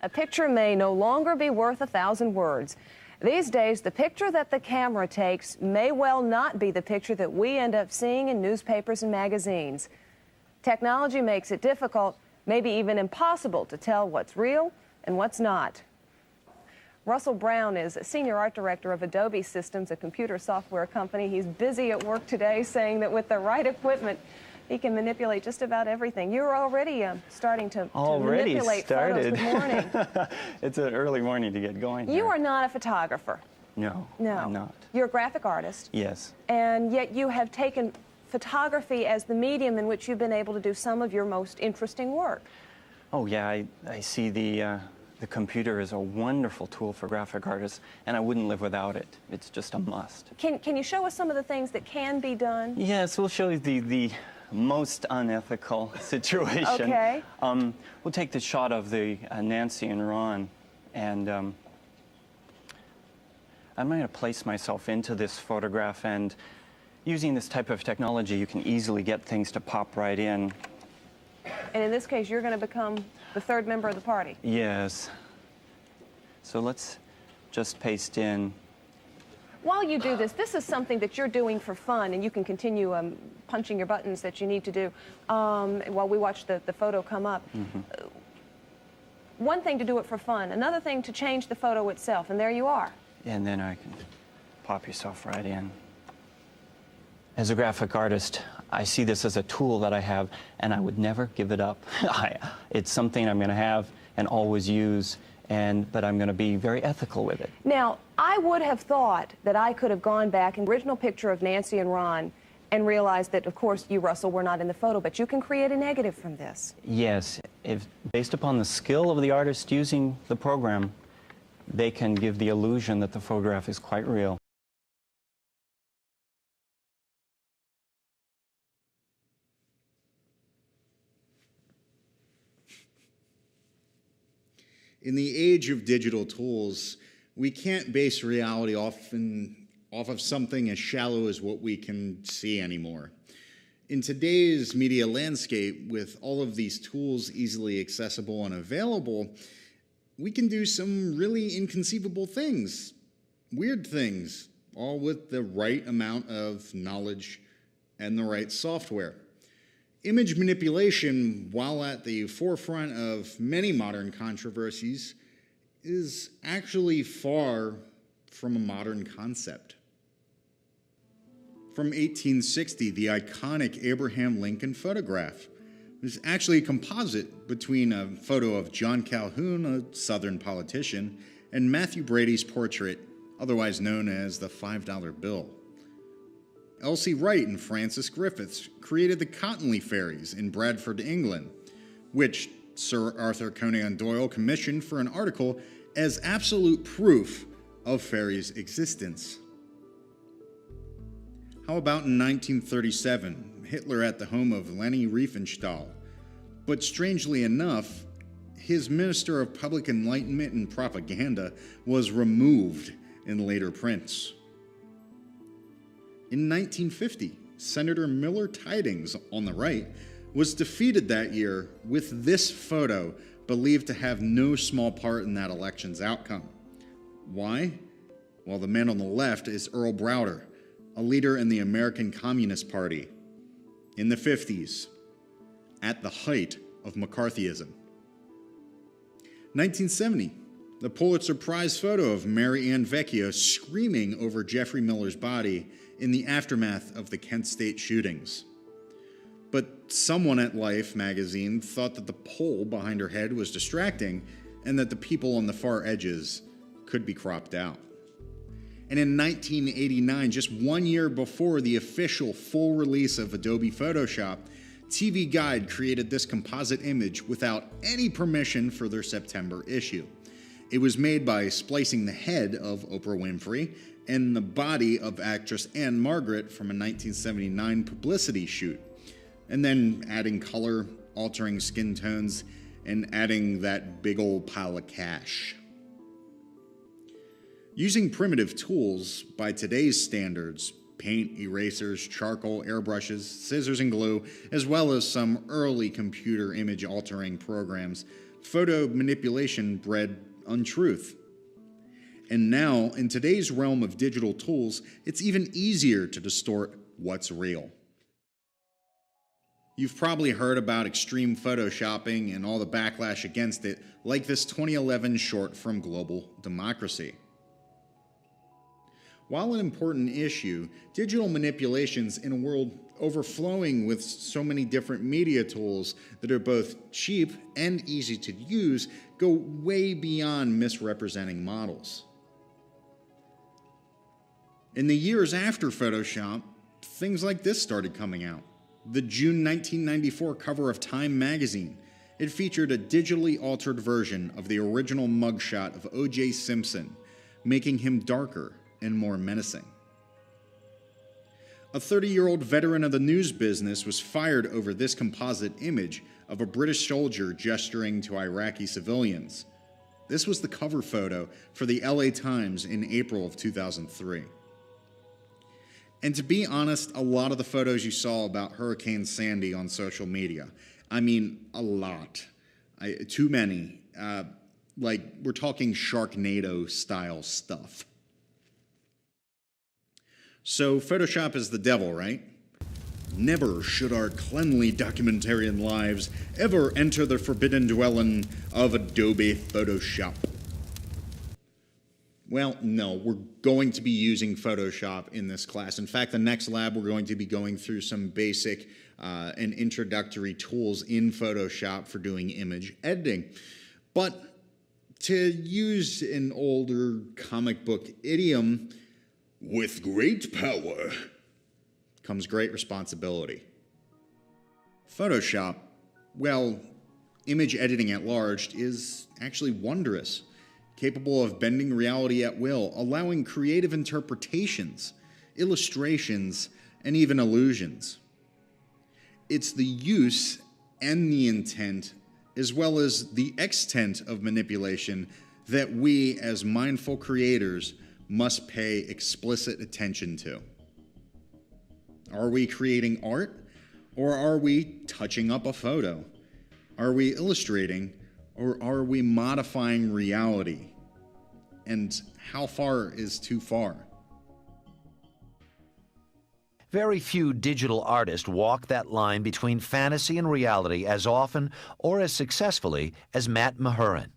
A picture may no longer be worth 1,000 words. These days, the picture that the camera takes may well not be the picture that we end up seeing in newspapers and magazines. Technology makes it difficult, maybe even impossible, to tell what's real and what's not. Russell Brown is Senior Art Director of Adobe Systems, a computer software company. He's busy at work today, saying that with the right equipment, he can manipulate just about everything. You're already starting to manipulate photos. Good morning. It's an early morning to get going You here. are not a photographer. No, No. I'm not. You're a graphic artist. Yes. And yet you have taken photography as the medium in which you've been able to do some of your most interesting work. Oh, yeah, I see the computer is a wonderful tool for graphic artists, and I wouldn't live without it. It's just a must. Can you show us some of the things that can be done? Yes, we'll show you the most unethical situation. Okay. We'll take the shot of the Nancy and Ron, and I'm going to place myself into this photograph, and using this type of technology, you can easily get things to pop right in. And in this case, you're going to become the third member of the party. Yes. So let's just paste in. While you do this, this is something that you're doing for fun, and you can continue punching your buttons that you need to do while we watch the photo come up. One thing to do it for fun, another thing to change the photo itself, and there you are. And then I can pop yourself right in. As a graphic artist, I see this as a tool that I have, and I would never give it up. It's something I'm going to have and always use, but I'm going to be very ethical with it. Now, I would have thought that I could have gone back in the original picture of Nancy and Ron and realized that, of course, you, Russell, were not in the photo, but you can create a negative from this. Yes, based upon the skill of the artist using the program, they can give the illusion that the photograph is quite real. In the age of digital tools, we can't base reality off of something as shallow as what we can see anymore. In today's media landscape, with all of these tools easily accessible and available, we can do some really inconceivable things, weird things, all with the right amount of knowledge and the right software. Image manipulation, while at the forefront of many modern controversies, is actually far from a modern concept. From 1860, the iconic Abraham Lincoln photograph was actually a composite between a photo of John Calhoun, a Southern politician, and Matthew Brady's portrait, otherwise known as the $5 bill. Elsie Wright and Francis Griffiths created the Cottingley Fairies in Bradford, England, which Sir Arthur Conan Doyle commissioned for an article as absolute proof of fairies' existence. How about in 1937, Hitler at the home of Leni Riefenstahl? But strangely enough, his Minister of Public Enlightenment and Propaganda was removed in later prints. In 1950, Senator Miller Tidings, on the right, was defeated that year with this photo believed to have no small part in that election's outcome. Why? Well, the man on the left is Earl Browder, a leader in the American Communist Party in the 50s, at the height of McCarthyism. 1970, the Pulitzer Prize photo of Mary Ann Vecchio screaming over Jeffrey Miller's body in the aftermath of the Kent State shootings. But someone at Life magazine thought that the pole behind her head was distracting and that the people on the far edges could be cropped out. And in 1989, just 1 year before the official full release of Adobe Photoshop, TV Guide created this composite image without any permission for their September issue. It was made by splicing the head of Oprah Winfrey and the body of actress Anne Margaret from a 1979 publicity shoot, and then adding color, altering skin tones, and adding that big old pile of cash. Using primitive tools, by today's standards, paint, erasers, charcoal, airbrushes, scissors, and glue, as well as some early computer image altering programs, photo manipulation bred untruth. And now, in today's realm of digital tools, it's even easier to distort what's real. You've probably heard about extreme photoshopping and all the backlash against it, like this 2011 short from Global Democracy. While an important issue, digital manipulations in a world overflowing with so many different media tools that are both cheap and easy to use go way beyond misrepresenting models. In the years after Photoshop, things like this started coming out. The June 1994 cover of Time magazine. It featured a digitally altered version of the original mugshot of O.J. Simpson, making him darker and more menacing. A 30-year-old veteran of the news business was fired over this composite image of a British soldier gesturing to Iraqi civilians. This was the cover photo for the LA Times in April of 2003. And to be honest, a lot of the photos you saw about Hurricane Sandy on social media, I mean, a lot. Too many. Like, we're talking Sharknado-style stuff. So Photoshop is the devil, right? Never should our cleanly documentarian lives ever enter the forbidden dwelling of Adobe Photoshop. Well, no, we're going to be using Photoshop in this class. In fact, the next lab, we're going to be going through some basic and introductory tools in Photoshop for doing image editing. But to use an older comic book idiom, with great power comes great responsibility. Photoshop, well, image editing at large, is actually wondrous, capable of bending reality at will, allowing creative interpretations, illustrations, and even illusions. It's the use and the intent, as well as the extent of manipulation, that we, as mindful creators, must pay explicit attention to. Are we creating art, or are we touching up a photo? Are we illustrating, or are we modifying reality? And how far is too far? Very few digital artists walk that line between fantasy and reality as often or as successfully as Matt Mahurin.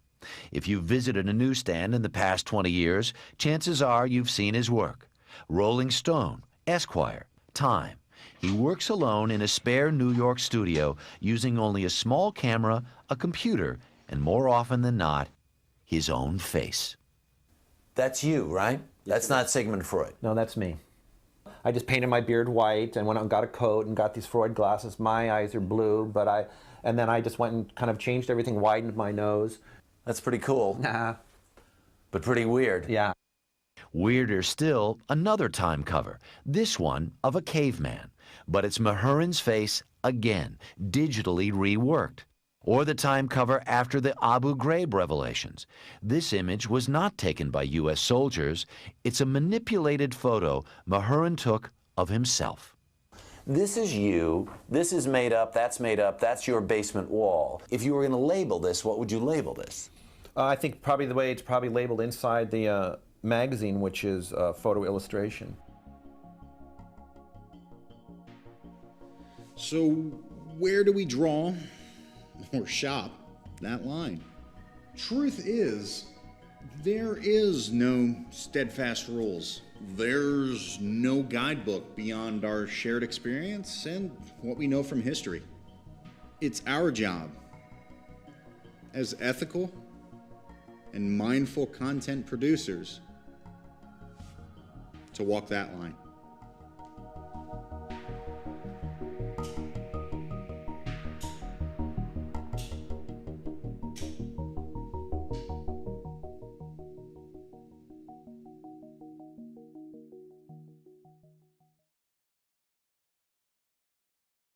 If you've visited a newsstand in the past 20 years, chances are you've seen his work. Rolling Stone, Esquire, Time. He works alone in a spare New York studio using only a small camera, a computer, and more often than not, his own face. That's you, right? That's not Sigmund Freud. No, that's me. I just painted my beard white and went out and got a coat and got these Freud glasses. My eyes are blue, and then I just went and kind of changed everything, widened my nose. That's pretty cool. Nah. But pretty weird. Yeah. Weirder still, another Time cover, this one of a caveman. But it's Mahurin's face again, digitally reworked. Or the Time cover after the Abu Ghraib revelations. This image was not taken by U.S. soldiers. It's a manipulated photo Mahurin took of himself. This is you, this is made up, that's your basement wall. If you were going to label this, what would you label this? I think probably the way it's probably labeled inside the magazine, which is photo illustration. So where do we draw or shop that line? Truth is, there is no steadfast rules. There's no guidebook beyond our shared experience and what we know from history. It's our job as ethical and mindful content producers to walk that line.